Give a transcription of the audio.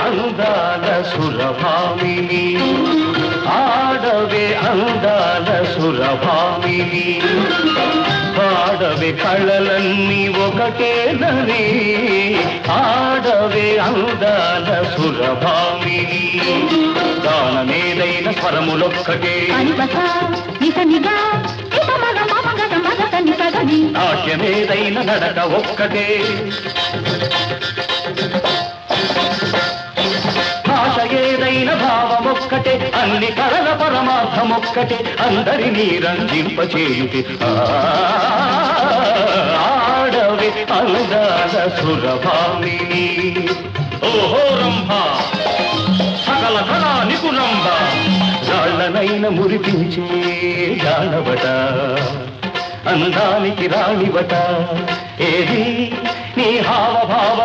అందాల సురభామిని ఆడవే అందాల సురభామిని పాడవే కళలన్నీ ఒకటేనని ఆడవే అందాల సురభామిని గానమేదైన స్వరములొక్కటే నాట్యమేదైన నడక ఒక్కటే భాష ఏదైన భావమొక్కటే అన్ని కళల పరమార్థమొక్కటే అందరినీ రంజింపచేయుటే ఆడవే అందాల సురభామిని ఓహో రంభ సకల కళా నిపుణంబ రాళ్ళనైన మురిపించే జానవట అందానికి రాణివట ఏది నీ హావభావ